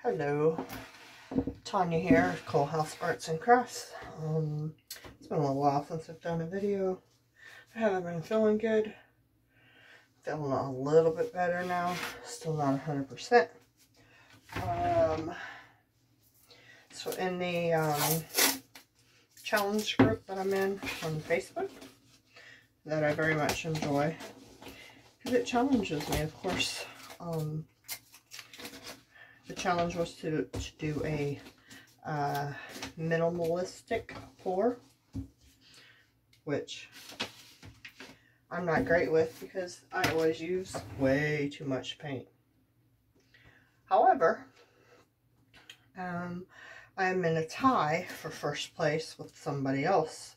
Hello, Tanya here, Coalhouse Arts and Crafts. It's been a little while since I've done a video. I haven't been feeling good. Feeling a little bit better now. Still not 100%. So in the challenge group that I'm in on Facebook, that I very much enjoy, because it challenges me, of course. The challenge was to do a minimalistic pour, which I'm not great with because I always use way too much paint. However, I am in a tie for first place with somebody else,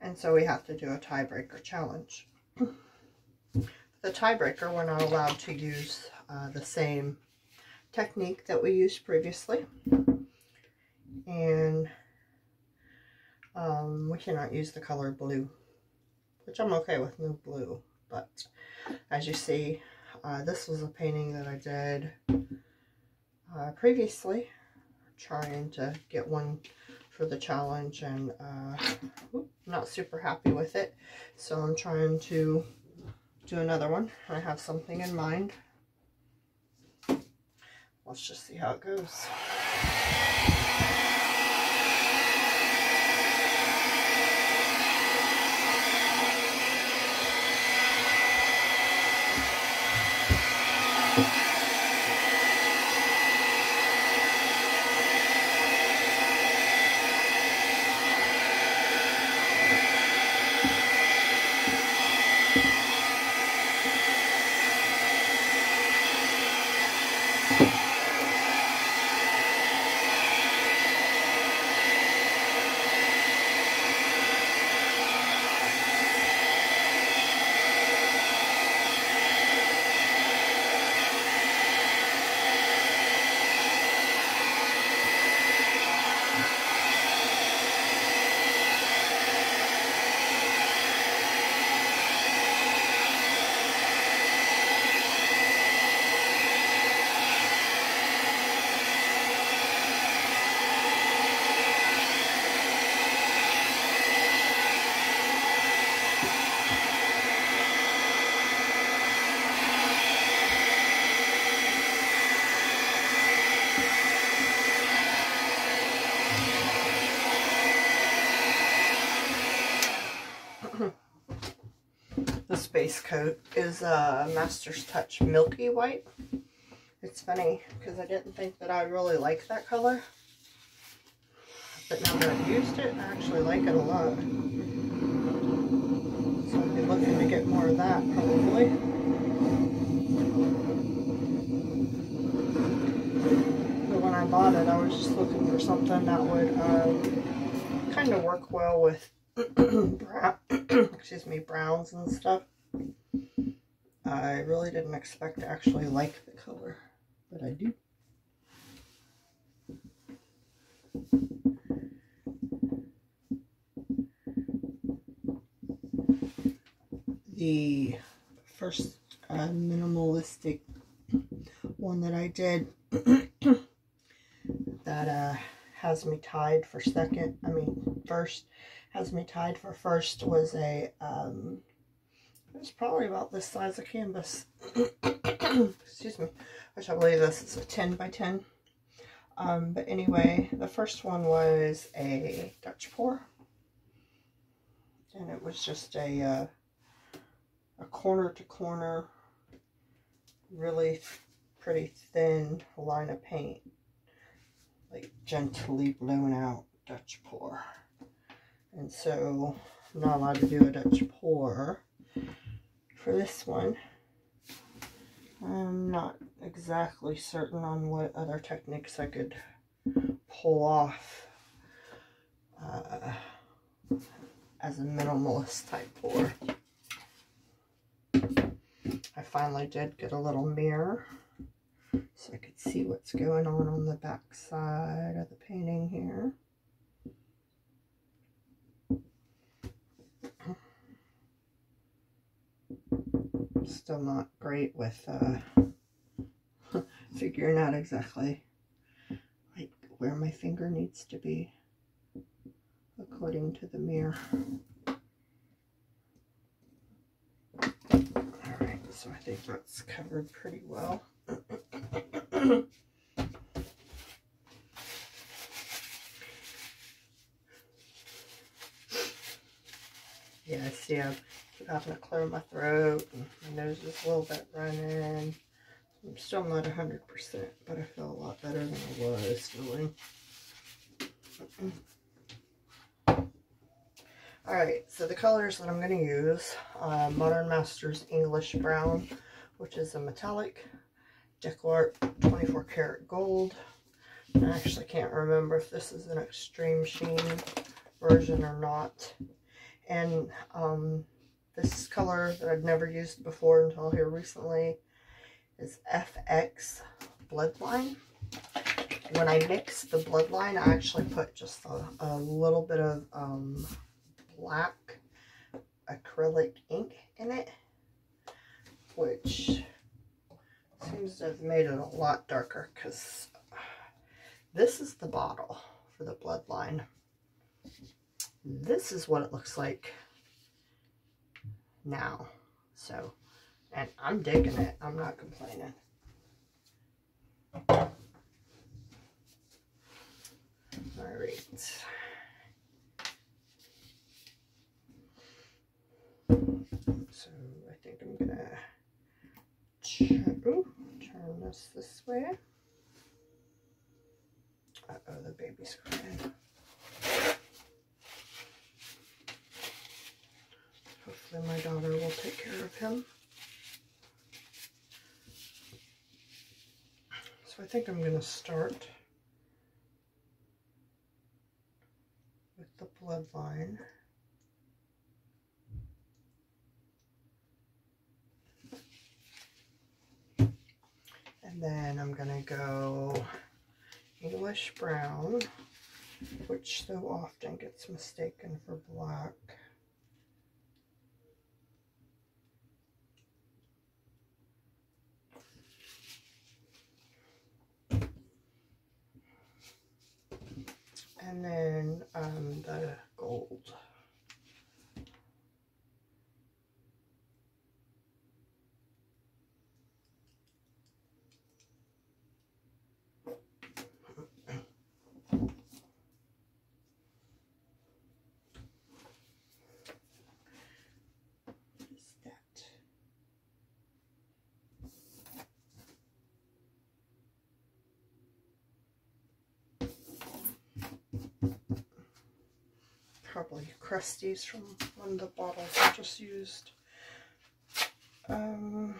and so we have to do a tiebreaker challenge. The tiebreaker, we're not allowed to use the same technique that we used previously, and we cannot use the color blue, which I'm okay with, no blue. But as you see, this was a painting that I did previously, trying to get one for the challenge, and not super happy with it, so I'm trying to do another one. I have something in mind. Let's just see how it goes. This base coat is a Master's Touch Milky White. It's funny because I didn't think that I really liked that color, but now that I've used it, I actually like it a lot. So I'll be looking to get more of that probably. But when I bought it, I was just looking for something that would kind of work well with browns and stuff. I really didn't expect to actually like the color, but I do. The first minimalistic one that I did that has me tied for first, has me tied for first was a, it was probably about this size of canvas, excuse me, which I believe this is a 10 by 10. But anyway, the first one was a Dutch pour, and it was just a corner to corner, really pretty thin line of paint, like gently blown out Dutch pour. And so I'm not allowed to do a Dutch pour for this one. I'm not exactly certain on what other techniques I could pull off as a minimalist type pour. I finally did get a little mirror so I could see what's going on the back side of the painting here. Still not great with figuring out exactly where my finger needs to be according to the mirror. Alright, so I think that's covered pretty well. Yeah, I see I keep having to clear my throat, and my nose is a little bit running. I'm still not 100%, but I feel a lot better than I was feeling. Alright, so the colors that I'm going to use, Modern Masters English Brown, which is a metallic, Decor 24 karat gold. I actually can't remember if this is an extreme sheen version or not. And this color that I've never used before until here recently is FX Bloodline. When I mix the Bloodline, I actually put just a little bit of black acrylic ink in it, which seems to have made it a lot darker, because this is the bottle for the Bloodline. This is what it looks like now. So, and I'm digging it. I'm not complaining. Alright. So I think I'm gonna turn this way. Uh-oh, the baby's crying. Hopefully my daughter will take care of him. So I think I'm gonna start with the Bloodline. And then I'm gonna go English Brown, which so often gets mistaken for black. And then the gold. Probably crusties from one of the bottles I just used. So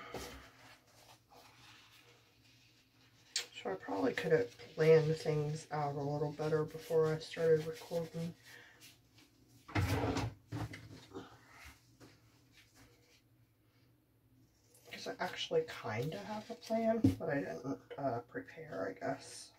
I probably could have planned things out a little better before I started recording. Because I actually kind of have a plan, but I didn't prepare, I guess.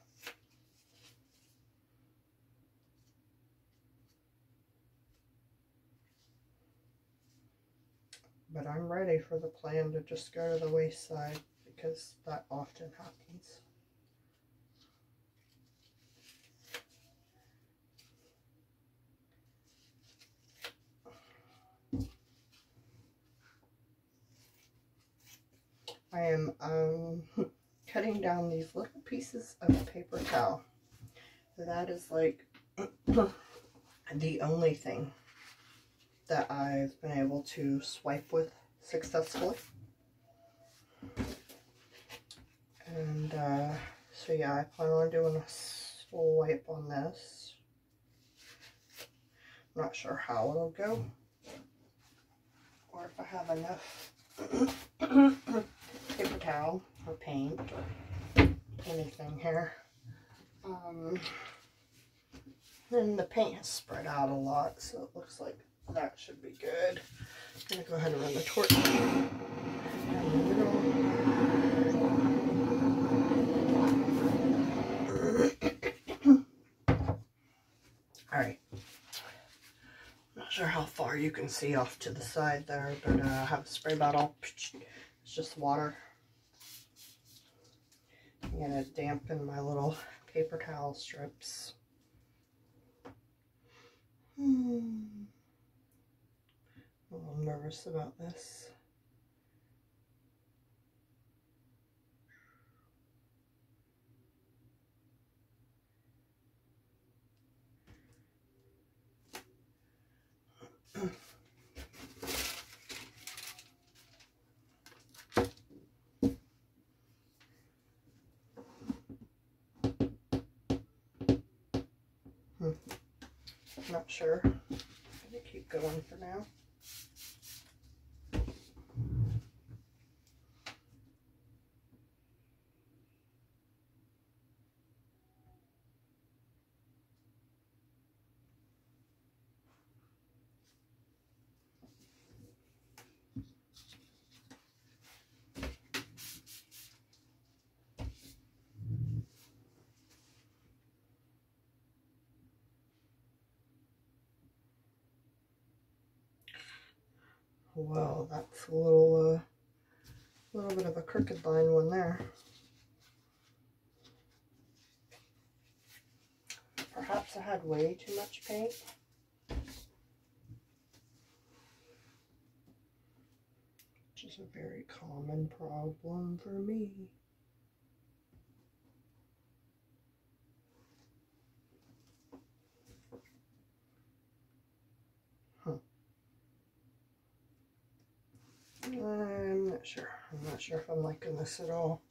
But I'm ready for the plan to just go to the wayside, because that often happens. I am cutting down these little pieces of paper towel. That is like the only thing that I've been able to swipe with successfully. And so yeah, I plan on doing a swipe on this. I'm not sure how it'll go, or if I have enough paper towel or paint or anything here. And the paint has spread out a lot, so it looks like that should be good. I'm gonna go ahead and run the torch down the middle. Alright. Not sure how far you can see off to the side there, but I have a spray bottle. It's just water. I'm gonna dampen my little paper towel strips. I'm a little nervous about this. Not sure. I'm gonna keep going for now. Well, that's a little bit of a crooked line one there. Perhaps I had way too much paint. Which is a very common problem for me. I'm not sure. I'm not sure if I'm liking this at all.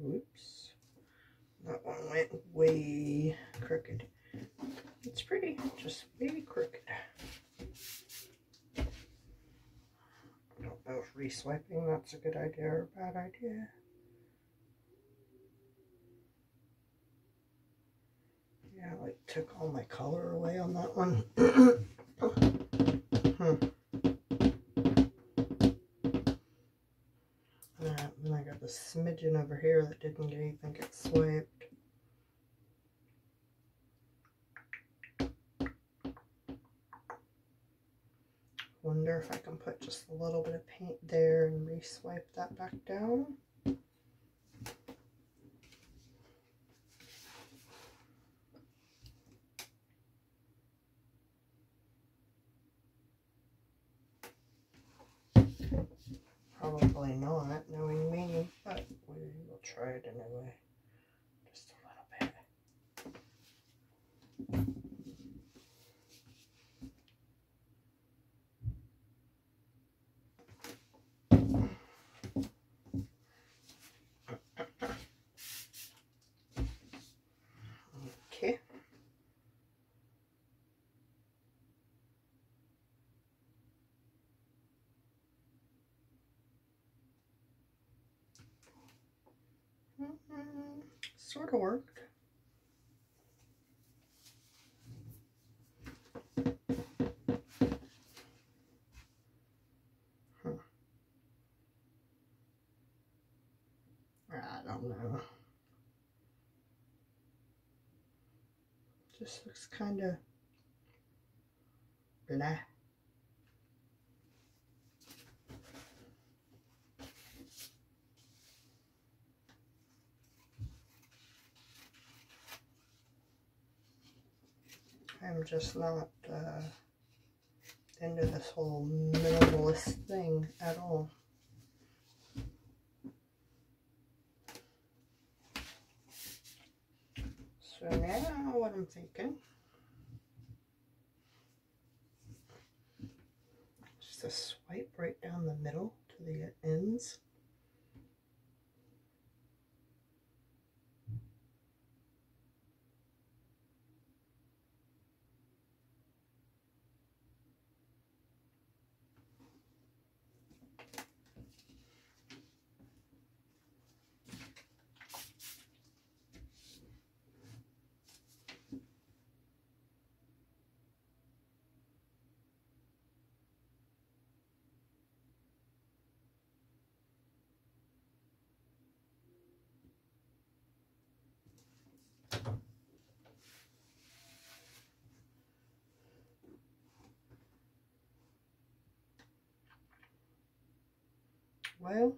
Oops. That one went way crooked. It's pretty, just maybe crooked. I don't know if reswiping that's a good idea or a bad idea. Yeah, I like took all my color away on that one. Then I got the smidgen over here that didn't even get swiped. Wonder if I can put just a little bit of paint there and re-swipe that back down. Probably not, knowing me, but we will try it anyway. Just a little bit. Okay. Sort of worked. I don't know. Just looks kind of blah. I'm just not into this whole minimalist thing at all. So now what I'm thinking, just a swipe right down the middle to the ends. Well,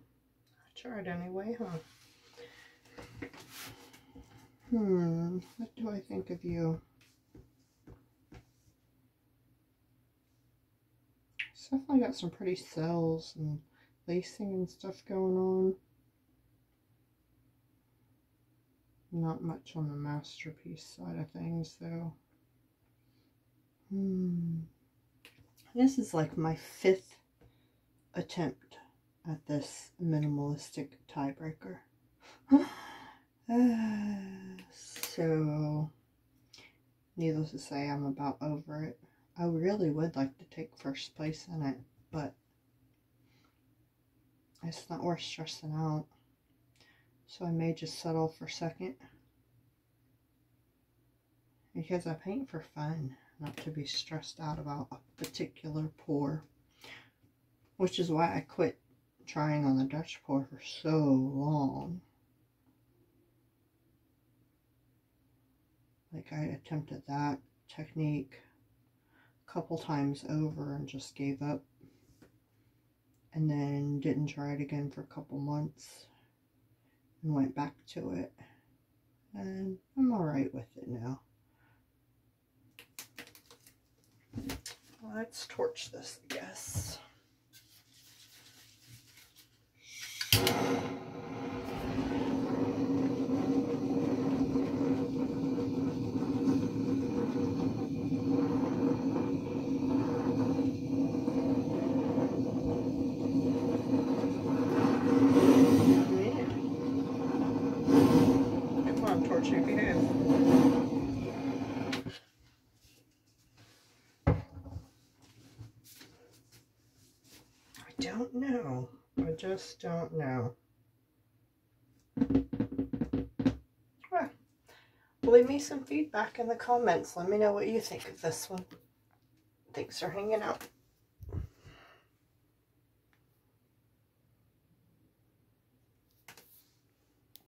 I tried anyway, huh? What do I think of you? It's definitely got some pretty cells and lacing and stuff going on. Not much on the masterpiece side of things, though. This is like my 5th attempt at this minimalistic tiebreaker. So, needless to say, I'm about over it. I really would like to take first place in it, but it's not worth stressing out. So I may just settle for second. Because I paint for fun, not to be stressed out about a particular pour. Which is why I quit trying on the Dutch pour for so long. Like, I attempted that technique a couple times over and just gave up. And then didn't try it again for a couple months. And went back to it. And I'm alright with it now. Let's torch this, I guess. Come on, torch, you behave. I don't know. I just don't know. Well, leave me some feedback in the comments. Let me know what you think of this one. Thanks for hanging out.